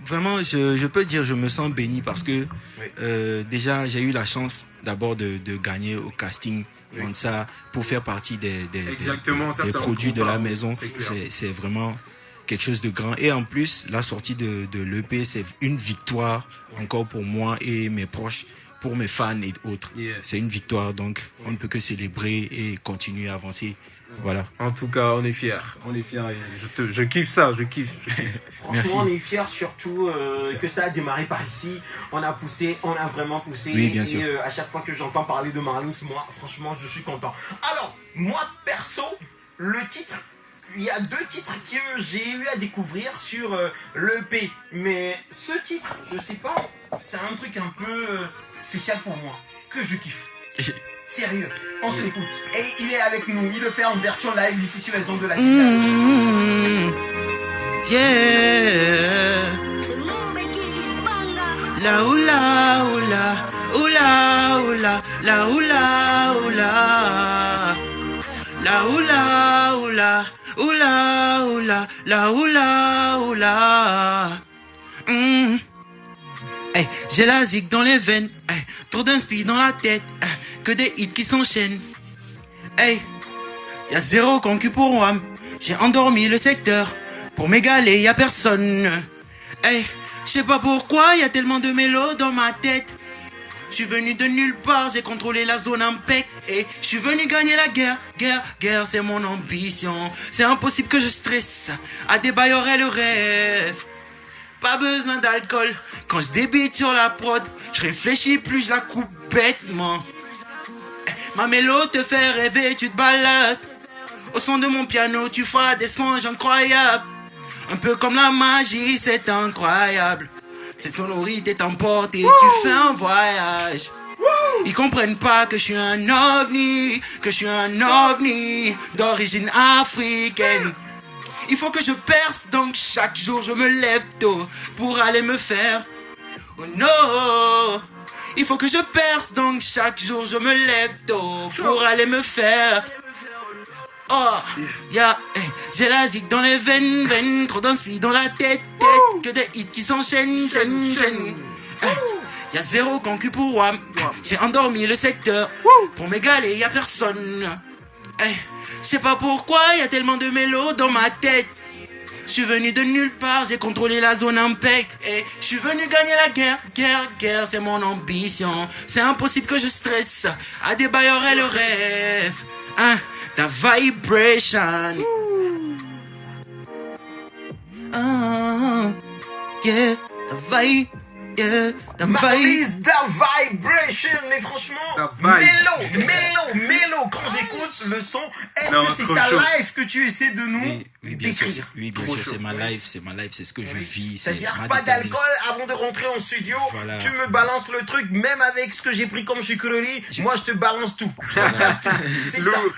Vraiment, je peux dire, je me sens béni parce que déjà j'ai eu la chance d'abord de gagner au casting. Donc ça, pour faire partie des produits de la maison, c'est vraiment quelque chose de grand. Et en plus, la sortie de l'EP, c'est une victoire encore pour moi et mes proches, pour mes fans et autres. C'est une victoire, donc on ne peut que célébrer et continuer à avancer. Voilà. En tout cas, on est fiers. Je kiffe ça, je kiffe. Franchement, merci. On est fiers surtout que ça a démarré par ici. On a poussé, on a vraiment poussé. Oui, bien sûr. Et à chaque fois que j'entends parler de Marlys, moi, franchement, je suis content. Alors, moi, perso, le titre, il y a 2 titres que j'ai eu à découvrir sur l'EP. Mais ce titre, je sais pas, c'est un truc un peu spécial pour moi, que je kiffe. Sérieux, on se l'écoute. Et il est avec nous, il le fait en version live ici sur les ondes de la La oula oula, oula oula, la oula oula, la oula oula, oula oula, la oula oula. Hey, j'ai la zig dans les veines, hey, trop d'inspi dans la tête, hey, que des hits qui s'enchaînent. Hey, y'a 0 concu pour moi, j'ai endormi le secteur, pour m'égaler y'a personne. Hey, je sais pas pourquoi y'a tellement de mélos dans ma tête. Je suis venu de nulle part, j'ai contrôlé la zone impec. Et je suis venu gagner la guerre, c'est mon ambition. C'est impossible que je stresse, à débaillerait le rêve. Pas besoin d'alcool, quand je débite sur la prod, je réfléchis plus, je la coupe bêtement. Ma mélo te fait rêver, tu te balades. Au son de mon piano, tu feras des songes incroyables. Un peu comme la magie, c'est incroyable. Cette sonorité t'emporte et tu fais un voyage. Ils comprennent pas que je suis un ovni, d'origine africaine. Il faut que je perce, donc chaque jour je me lève tôt pour aller me faire. Oh non! Il faut que je perce, donc chaque jour je me lève tôt pour aller me faire. Oh, j'ai la zig dans les veines, trop d'inspi dans la tête, que des hits qui s'enchaînent, Y'a 0 concu pour moi, j'ai endormi le secteur, pour m'égaler y'a personne. Je sais pas pourquoi y'a tellement de mélos dans ma tête. Je suis venu de nulle part, j'ai contrôlé la zone impec. Et je suis venu gagner la guerre, c'est mon ambition. C'est impossible que je stresse, à débaillerait le rêve. Ta vibration. Yeah, ta Marlise, Da Vibration. Mais franchement, Da Vibe. mélo. Quand j'écoute le son, est-ce Non, que c'est trop ta chaud. live que tu essaies de nous bien sûr. décrire? Oui, bien Trop sûr, chaud. c'est ma life, c'est ce que je vis. C'est-à-dire ma pas détermination. d'alcool avant de rentrer en studio. Voilà. Tu me balances le truc, même avec ce que j'ai pris comme sucrerie. Moi, je te balance tout. Je te casse tout. C'est ça. Lourd.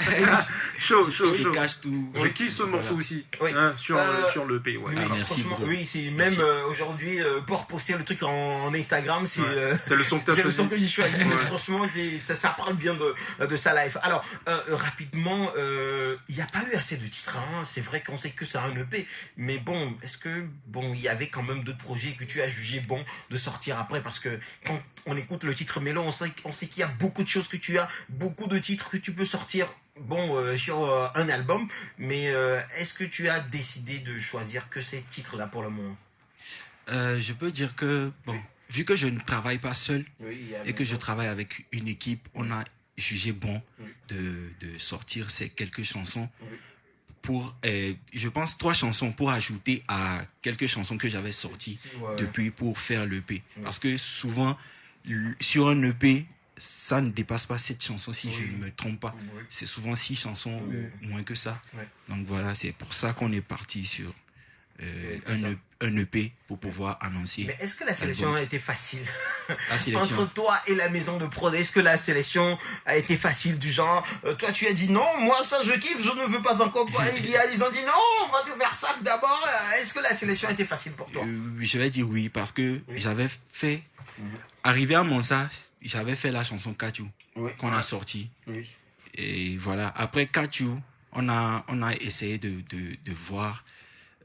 Chaud. Je cache tout. Je kiffe ce morceau aussi. Oui. Hein, sur le P. Ouais. Oui, merci, franchement, bro. oui, c'est même Merci. aujourd'hui pour poster le truc en Instagram, c'est C'est le son que t'as c'est le son choisi. que j'ai choisi. Mais Ouais. franchement, ça parle bien de sa life. Alors rapidement, il n'y a pas eu assez de titres. Hein. C'est vrai qu'on sait que c'est un EP, mais bon, est-ce que il y avait quand même d'autres projets que tu as jugé bon de sortir après, parce que quand on écoute le titre Mélo, on sait qu'il y a beaucoup de choses que tu as, beaucoup de titres que tu peux sortir. Sur un album, mais est-ce que tu as décidé de choisir que ces titres-là pour le moment? Je peux dire que, vu que je ne travaille pas seul et que je travaille avec une équipe, on a jugé bon de sortir ces quelques chansons pour, je pense, 3 chansons pour ajouter à quelques chansons que j'avais sorties depuis pour faire l'EP. Parce que souvent, sur un EP, ça ne dépasse pas 7 chansons si je ne me trompe pas. C'est souvent 6 chansons ou moins que ça. Donc voilà, c'est pour ça qu'on est parti sur un EP pour pouvoir annoncer. Mais est-ce que la sélection a été facile? La sélection. Entre toi et la maison de prod, est-ce que la sélection a été facile du genre toi tu as dit non, moi ça je kiffe, je ne veux pas encore. Ils ont dit non, on va te faire ça d'abord. Est-ce que la sélection a été facile pour toi? Je vais dire oui, parce que j'avais fait, arrivé à Monza, j'avais fait la chanson Kachou qu'on a sortie. Et voilà, après Kachou, on a essayé de voir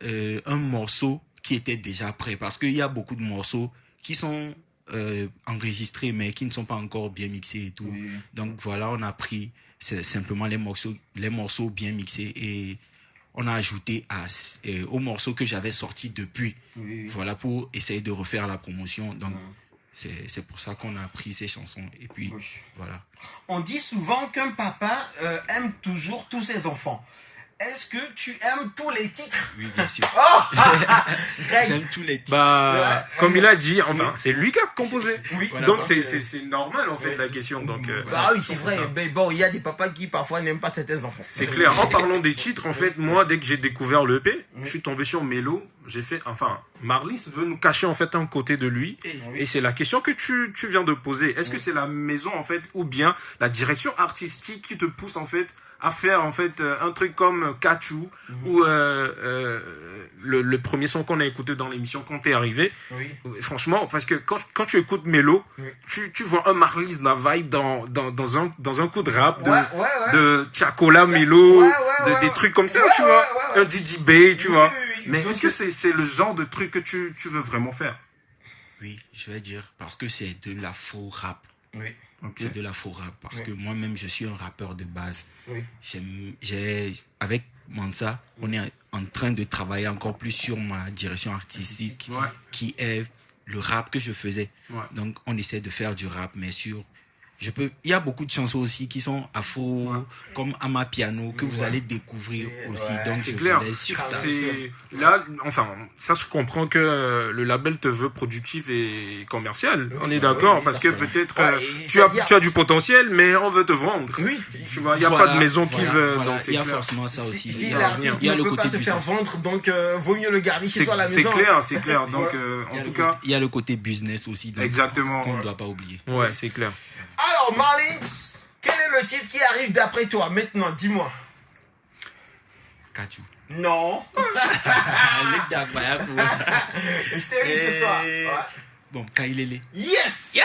un morceau qui était déjà prêt, parce qu'il y a beaucoup de morceaux qui sont enregistrés mais qui ne sont pas encore bien mixés et tout. Donc voilà, on a pris simplement les morceaux bien mixés et on a ajouté aux morceaux que j'avais sortis depuis. Voilà, pour essayer de refaire la promotion. Donc c'est pour ça qu'on a pris ces chansons. Et puis voilà. On dit souvent qu'un papa aime toujours tous ses enfants. Est-ce que tu aimes tous les titres? Oui, bien sûr. Greg. J'aime tous les titres. Comme il a dit, enfin, c'est lui qui a composé. Voilà, donc c'est normal en fait la question. Donc, oui, c'est vrai. Mais bon, il y a des papas qui parfois n'aiment pas certains enfants. c'est clair. En parlant des titres, en fait, moi, dès que j'ai découvert le EP, je suis tombé sur Mélo. J'ai fait, Marlise veut nous cacher en fait un côté de lui. Et c'est la question que tu viens de poser. Est-ce que c'est la maison en fait, ou bien la direction artistique qui te pousse en fait à faire en fait un truc comme Kachou ou le premier son qu'on a écouté dans l'émission quand t'es arrivé. Franchement, parce que quand tu écoutes Mélo, tu vois un Marlise Da Vibe dans un coup de rap de Chacola Mélo, des trucs comme ça, tu vois, un DJ Bay, tu vois. Mais est-ce que c'est le genre de truc que tu veux vraiment faire? Oui, je vais dire, parce que c'est de la faux rap. C'est de la faux rap, parce que moi-même, je suis un rappeur de base. Avec Mansa, on est en train de travailler encore plus sur ma direction artistique, qui est le rap que je faisais. Donc, on essaie de faire du rap, mais il y a beaucoup de chansons aussi qui sont afro, comme Amapiano, que vous allez découvrir aussi. Donc, c'est je clair. vous laisse sur ça. Là, ça se comprend que le label te veut productif et commercial. On est d'accord, parce que peut-être tu as du potentiel, mais on veut te vendre. Tu vois, il n'y a pas de maison qui veut. Voilà, il y a forcément ça aussi. Si l'artiste ne peut pas se faire vendre, donc vaut mieux le garder chez soi à la maison. C'est clair. Donc, en tout cas, il y a le côté business aussi. Donc, exactement. qu'on ne doit pas oublier. Ouais, c'est clair. Alors, Marlise, quel est le titre qui arrive d'après toi maintenant? Dis-moi. Kachou. Non. Je t'ai vu ce soir. Bon, Kailele. Yes.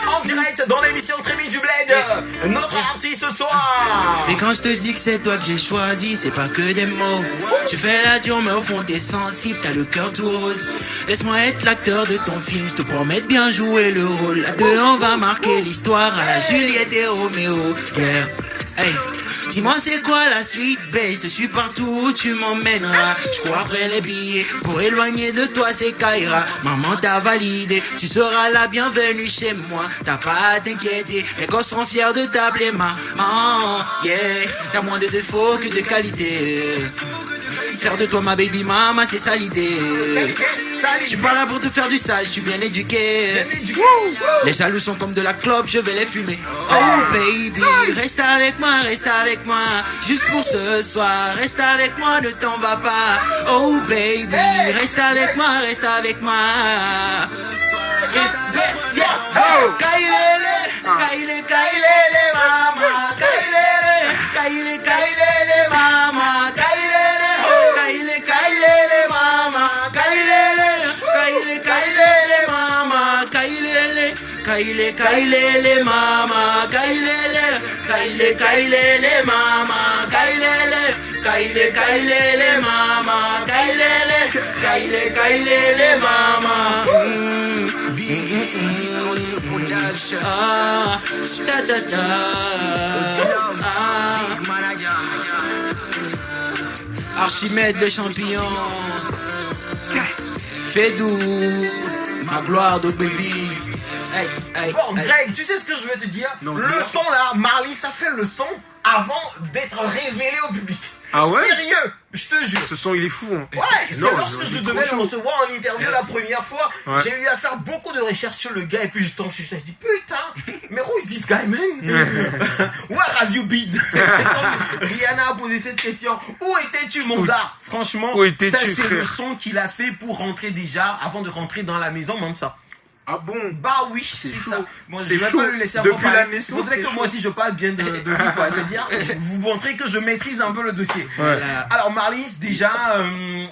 En direct dans l'émission Streaming du Bled, notre artiste ce soir. Mais quand je te dis que c'est toi que j'ai choisi, c'est pas que des mots. Tu fais la dure, mais au fond t'es sensible, t'as le cœur tout rose. Laisse-moi être l'acteur de ton film, je te promets de bien jouer le rôle. À deux, on va marquer l'histoire à la Juliette et Roméo. Yeah. Hey, dis-moi c'est quoi la suite, babe, je te suis partout où tu m'emmèneras. Je cours après les billets, pour éloigner de toi c'est Kaira. Maman t'a validé, tu seras la bienvenue chez moi. T'as pas à t'inquiéter, les gosses seront fiers de t'appeler maman. Yeah, t'as moins de défauts que de qualités. Faire de toi ma baby mama, c'est ça l'idée. Je suis pas là pour te faire du sale, je suis bien éduqué. Les jaloux sont comme de la clope, je vais les fumer. Oh baby, reste avec moi, juste pour ce soir. Reste avec moi, ne t'en va pas. Oh baby, reste avec moi. Kailele, mama, kailele, mama, kailele, mama, kailele, mama, kailele, mama, kailele, mama, ah, da da da, Archimède le champion, Fedou, ma gloire de baby. Bon, Greg, tu sais ce que je vais te dire? Le son là, Marley, ça fait le son avant d'être révélé au public. Ah ouais? Sérieux, je te jure. Ce son il est fou. Hein. Ouais, c'est lorsque je devais le recevoir en interview la première fois, j'ai eu à faire beaucoup de recherches sur le gars et puis je tombe sur ça, je dis putain, mais who is this guy man? Where have you been? Comme Rihanna a posé cette question, où étais-tu mon gars? Franchement, ça c'est le son qu'il a fait pour rentrer déjà, avant de rentrer dans la maison, Mansa. Ah bon? Bah oui, c'est ça. Bon, c'est chaud. Pas lui laisser depuis la naissance. C'est que moi aussi je parle bien de lui, quoi. C'est-à-dire, vous montrez que je maîtrise un peu le dossier. Ouais. Alors Marley, déjà,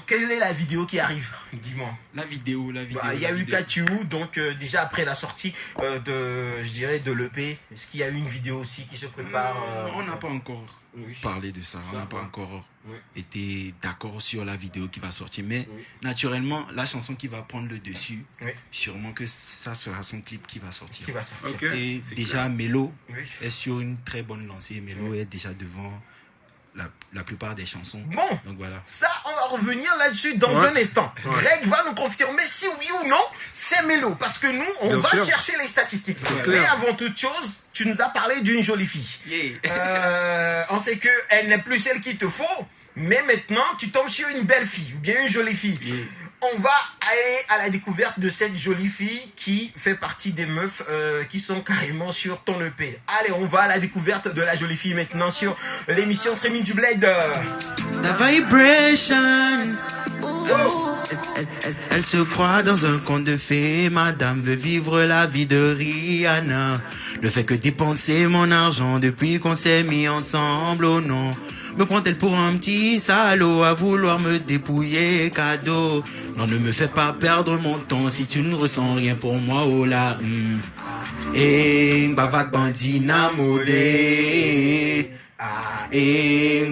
quelle est la vidéo qui arrive? Dis-moi. La vidéo. Il y a eu Katiu, donc déjà après la sortie de l'EP, est-ce qu'il y a eu une vidéo aussi qui se prépare? On n'a pas encore parlé de ça. On n'a pas encore été d'accord sur la vidéo qui va sortir. Mais naturellement, la chanson qui va prendre le dessus, sûrement que ça sera son clip qui va sortir. Okay. Et déjà, Mélo est sur une très bonne lancée. Mélo est déjà devant la plupart des chansons. Bon, donc voilà. Ça, on va revenir là-dessus dans un instant. Greg va nous confirmer si oui ou non c'est Mélo. Parce que nous, on va chercher les statistiques. Mais avant toute chose, tu nous as parlé d'une jolie fille. On sait qu'elle n'est plus celle qu'il te faut. Mais maintenant, tu tombes sur une belle fille, ou bien une jolie fille. On va aller à la découverte de cette jolie fille qui fait partie des meufs qui sont carrément sur ton EP. Allez, on va à la découverte de la jolie fille maintenant sur l'émission Streaming du Bled. The Vibration. Elle se croit dans un conte de fées. Madame veut vivre la vie de Rihanna. Ne fait que dépenser mon argent depuis qu'on s'est mis ensemble, oh non. Me prend-elle pour un petit salaud à vouloir me dépouiller cadeau? Non, ne me fais pas perdre mon temps si tu ne ressens rien pour moi, oh là. Bavak bandina molé.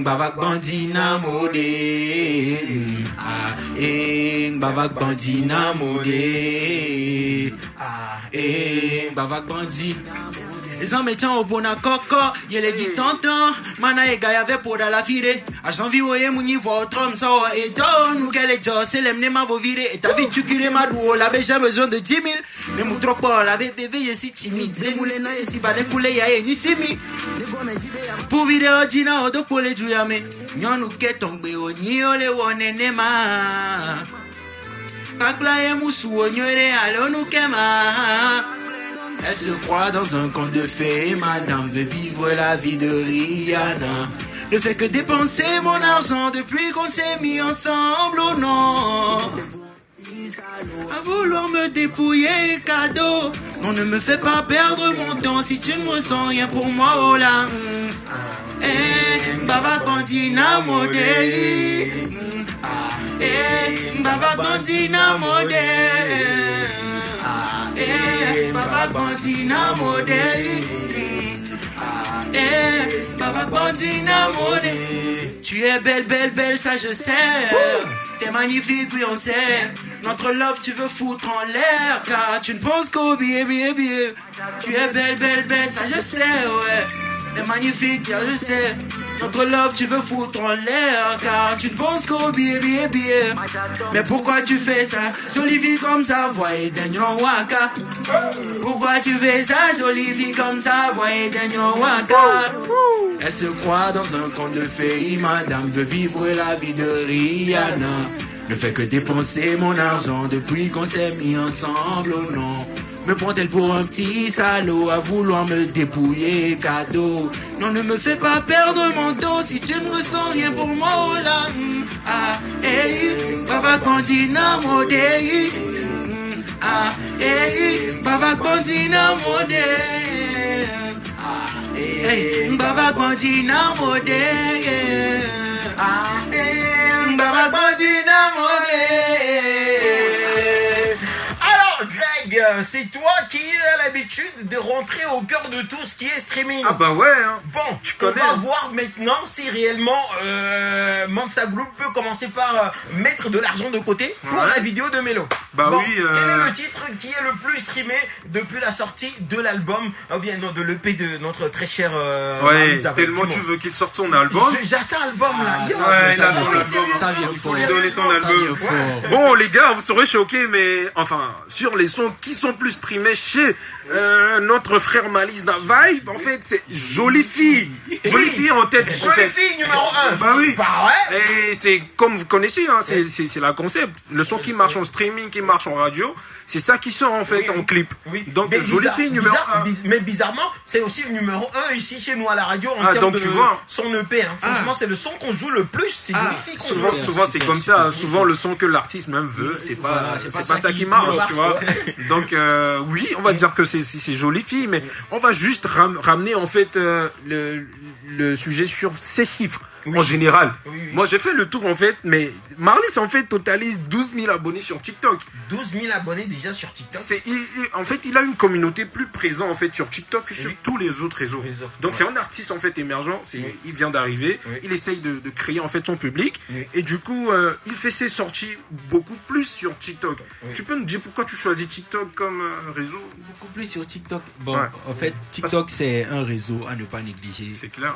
Bavak bandina molé. Bavak bandina molé. Bavak bandina. Les hommes étant au bon coco, il les dit tonton, mana et gaya ve pour la fire. A janvier oye mouni votre homme ça et don nous qu'elle est déjà c'est l'emne ma vo viré et ta vie tu curé ma douo la j'ai besoin de 10 000. Mais mon trop pas la bébé je suis timide. Les moulins na ici ba de poulet ya ni simi. Pour vidéo dina odo pour les jouer nyonu ke tombe o ni ole wonene ma. Pakla ye musu onyore alonu kema. Elle se croit dans un conte de fées. Madame veut vivre la vie de Rihanna. Ne fait que dépenser mon argent depuis qu'on s'est mis ensemble, oh non. À vouloir me dépouiller cadeau. Non, ne me fais pas perdre mon temps si tu ne ressens rien pour moi, oh là. Baba bandina modé. Baba bandina modé. Baba bandina modèle. Baba bandina modèle. Tu es belle, belle, belle, ça je sais. T'es magnifique, oui on sait. Notre love tu veux foutre en l'air. Car tu ne penses qu'au billet, billet, billet. Tu es belle, belle, belle, ça je sais, ouais. est magnifique, yeah, je sais. Notre love, tu veux foutre en l'air, car tu ne penses qu'au billet. Mais pourquoi tu fais ça? Jolie vie comme ça, voyez Daniel Waka. Pourquoi tu fais ça? Jolie vie comme ça, voyez Daniel Waka. Elle se croit dans un conte de fées, madame veut vivre la vie de Rihanna. Ne fait que dépenser mon argent depuis qu'on s'est mis ensemble, oh non. Me prend-elle pour un petit salaud à vouloir me dépouiller cadeau? Non, ne me fais pas perdre mon dos si tu ne ressens rien pour moi, oh là. Ah, hey, Baba Bandina Modé. Ah, hey, Baba Bandina Modé. Ah, hey, Baba Bandina Modé. Ah, hey, Baba Bandina Modé. Alors, Greg, c'est toi qui as l'habitude de rentrer au cœur de tout ce qui est streaming. Ah bah ouais, hein. Bon, Tu on connais. va voir maintenant si réellement Mansa Group peut commencer par mettre de l'argent de côté pour Ouais. la vidéo de Mélo. Bah Bon, oui, quel est le titre qui est le plus streamé depuis la sortie de l'album, ou bien non, de l'EP de notre très cher Ouais, Maurice David, tellement dis-moi. tu veux qu'il sorte son album. J'attends l'album là. Yo, ouais, ça il a va, ton oui, album. sérieux. Ça vient Il fort. faut lui donner son Ça album. vient fort. Bon, les gars, vous serez choqués, mais enfin, sur les sons qui sont plus streamés chez notre frère Malice Davaille, en fait, c'est Jolie Fille. Jolie Fille en tête. en Jolie fait. fille numéro 1. Bah oui. Bah ouais. Et c'est comme vous connaissez, hein, c'est la concept. Le son qui marche en streaming, qui marche en radio, c'est ça qui sort en fait Oui, en clip. Oui. Donc Mais Jolie Fille numéro 1. mais bizarrement, c'est aussi le numéro 1 ici chez nous à la radio en Ah, termes donc de tu vois. son EP. Hein. Franchement, c'est le son qu'on joue le plus. C'est Jolie Fille qu'on Souvent, joue. souvent c'est super, comme super, ça. super. Souvent, le son que l'artiste même veut, c'est pas, Voilà, c'est pas ça qui marche, tu vois. Donc, oui, on va dire que c'est Jolie Fille, mais on va juste ramener en fait le sujet sur ces chiffres. En général. Oui, oui. Moi, j'ai fait le tour en fait, mais Marlis en fait totalise 12 000 abonnés sur TikTok. 12 000 abonnés déjà sur TikTok. En fait, il a une communauté plus présente en fait sur TikTok que sur tous les autres réseaux. Les autres, Donc ouais. c'est un artiste en fait émergent. Il vient d'arriver. Oui. Il essaye de créer en fait son public. Oui. Et du coup, il fait ses sorties beaucoup plus sur TikTok. Oui. Tu peux me dire pourquoi tu choisis TikTok comme réseau? Beaucoup plus sur TikTok. Bon, Ouais. en fait, TikTok, c'est un réseau à ne pas négliger. C'est clair.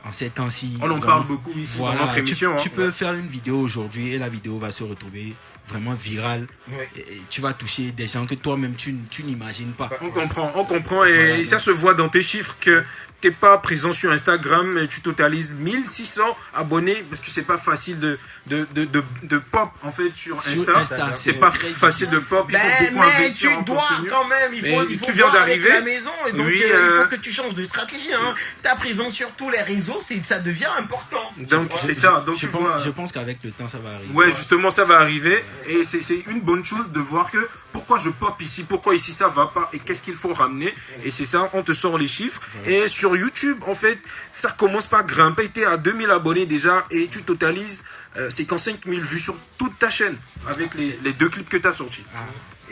En ces temps-ci. On en vraiment, parle beaucoup ici voilà, dans notre émission. Tu hein. peux faire une vidéo aujourd'hui et la vidéo va se retrouver vraiment virale. Ouais. Et tu vas toucher des gens que toi-même tu n'imagines pas. On comprend et ça se voit dans tes chiffres que t'es pas présent sur Instagram, mais tu totalises 1600 abonnés parce que c'est pas facile de pop en fait sur Insta. C'est pas très facile de pop. Il faut Ben, beaucoup mais investir tu en dois contenu. quand même, il faut tu viens voir avec d'arriver. la maison et donc Oui, il faut que tu changes de stratégie. Hein. Ta présence sur tous les réseaux, ça devient important. Donc c'est ça. Donc Je tu vois. pense qu'avec le temps, ça va arriver. Ouais, justement, ça va arriver. Et c'est une bonne chose de voir que pourquoi je pop ici, pourquoi ici ça va pas, et qu'est-ce qu'il faut ramener. Et c'est ça, on te sort les chiffres. Et sur YouTube, en fait, ça commence par grimper. Tu es à 2000 abonnés déjà et tu totalises 55 000 vues sur toute ta chaîne avec les deux clips que tu as sortis.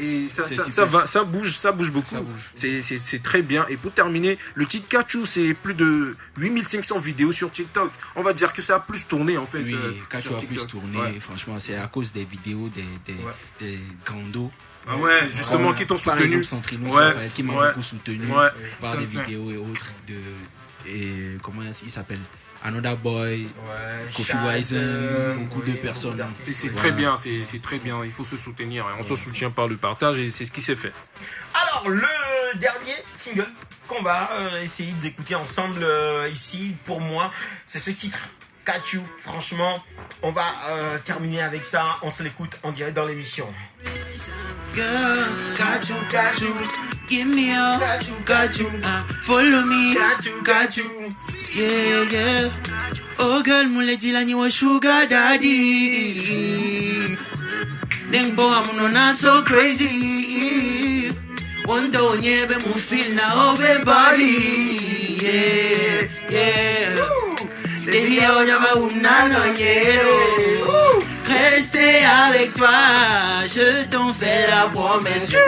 Et ça bouge beaucoup. C'est très bien. Et pour terminer, le titre Kachou, c'est plus de 8500 vidéos sur TikTok. On va dire que ça a plus tourné en fait. Oui, quand sur tu as plus TikTok. tourné, Ouais. franchement, c'est à cause des vidéos des grandos. Ah ouais, justement, qui t'ont Par soutenu. exemple, Centrino, Ouais, Raphaël, qui m'a ouais. beaucoup soutenu Ouais. par Ça, des ça. vidéos et autres. Et comment il s'appelle? Another Boy, Kofi Wiseman, beaucoup de personnes. C'est Voilà. très bien, c'est très bien. Il faut se soutenir. On se soutient par le partage et c'est ce qui s'est fait. Alors, le dernier single qu'on va essayer d'écouter ensemble ici, pour moi, c'est ce titre, Kachou. Franchement, on va terminer avec ça. On se l'écoute en direct dans l'émission. Girl, got you, give me a, got you, follow me, got you, yeah. Oh girl, mule dilani wa sugar daddy. Nengbo amunona so crazy. Wando nyebe mu feel na everybody, yeah. Baby, oh nyama unano nyero. Rester avec toi, je t'en fais la promesse, je ne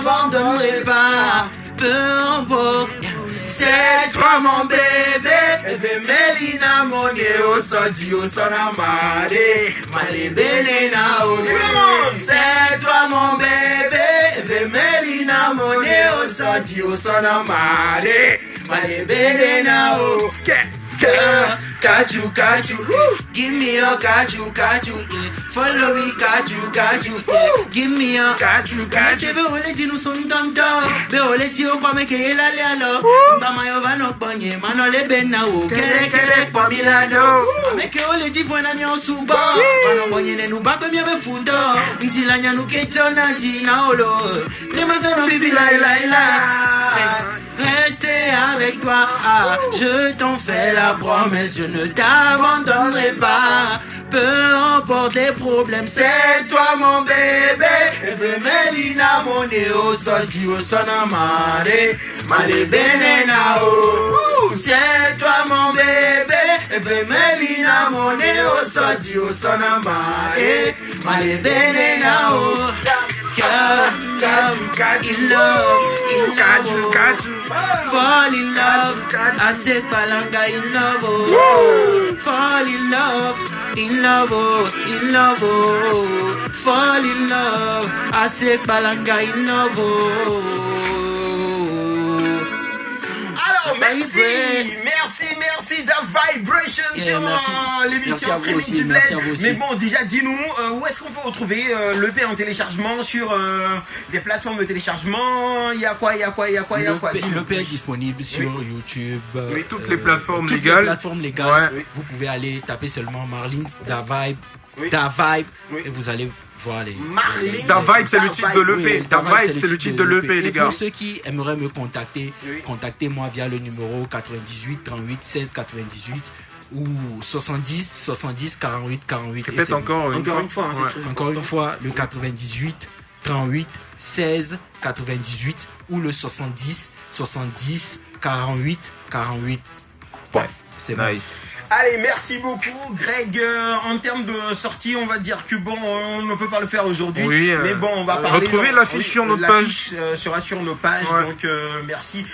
t'abandonnerai pas, peu importe. C'est toi mon bébé, bébé Melina Moneo, Sodio Sonamade, Malebene o. C'est toi mon bébé, bébé Melina Moneo, Sodio Sonamade, Male bene now. Kaju, kaju, give me your kaju, kaju, yeah. Follow me, kaju, kaju, yeah. Give me your kaju, kaju. Be ole ti nu son tonto, be ole ti o pa me ke la le alo. Mba ma yo va no ponye, mano le bena o. Kere kere pa mi la do. Me ke ole ti fo na mi o suba. Mano ponye ne nu ba pe mi be fundo. Nti la nya nu ke chona ji na olo. Ne ma so no vivi la. Rester avec toi, ah, je t'en fais la promesse, je ne t'abandonnerai pas. Peu importe les problèmes, c'est toi mon bébé. Eve melina moneo sorti au sonamare, male bene nao. C'est toi mon bébé. Eve melina moneo sorti au sonamare, male bene nao. Fall in love, I said Balanga in love, oh. Fall in love, in love, oh, in love, oh. Fall in love, I said Balanga in love, oh. Alors, merci, Da Vibration sur l'émission Streaming du Bled. Mais bon, déjà, dis-nous, où est-ce qu'on peut retrouver l'EP en téléchargement sur des plateformes de téléchargement? Il y a quoi? L'EP est disponible sur YouTube. Oui, toutes les plateformes toutes légales. Les plateformes légales. Ouais. Vous pouvez aller taper seulement Marlins, Da Vibe, et vous allez voir les. Da Vibe, c'est le titre de l'EP. Da Vibe, c'est le titre de l'EP, les et gars. pour ceux qui aimeraient me contacter, contactez-moi via le numéro 98 38 16 98 ou 70 48 48. Répète encore une fois. Encore une fois, le 98 38 16 98 ou le 70 48 48. Ouais. C'est nice. Allez, merci beaucoup, Greg. En termes de sortie, on va dire que bon, on ne peut pas le faire aujourd'hui. Oui, mais bon, on va parler. Retrouvez l'affiche sur notre page. Sera sur nos pages. Ouais. Donc, merci,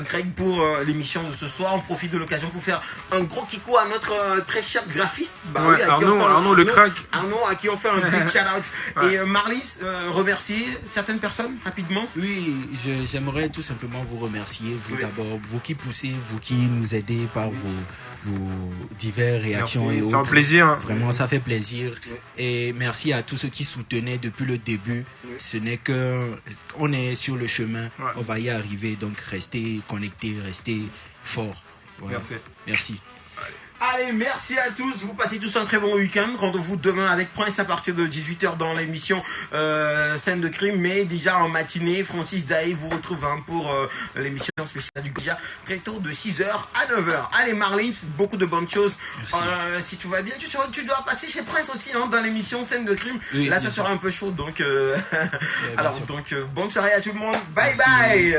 Greg, pour l'émission de ce soir. On profite de l'occasion pour faire un gros kikou à notre très cher graphiste. Ouais, Arnaud le crack. Arnaud, à qui on fait un big shout-out. Ouais. Et Marlis, remercier certaines personnes rapidement. Oui, j'aimerais tout simplement vous remercier, vous d'abord, vous qui poussez, vous qui nous aidez par vos diverses réactions. Merci. Et autres. C'est un plaisir. Vraiment, ça fait plaisir. Et merci à tous ceux qui soutenaient depuis le début. Ce n'est que on est sur le chemin. On va y arriver. Donc, restez connectés, restez forts. Voilà. Merci. Allez, merci à tous. Vous passez tous un très bon week-end. Rendez-vous demain avec Prince à partir de 18h dans l'émission Scène de crime. Mais déjà en matinée, Francis Daï vous retrouve pour l'émission spéciale du déjà très tôt de 6h à 9h. Allez, Marlins, beaucoup de bonnes choses. Si tout va bien, tu dois passer chez Prince aussi dans l'émission Scène de crime. Oui, là, ça sera un peu chaud. Donc, alors, donc bonne soirée à tout le monde. Bye bye.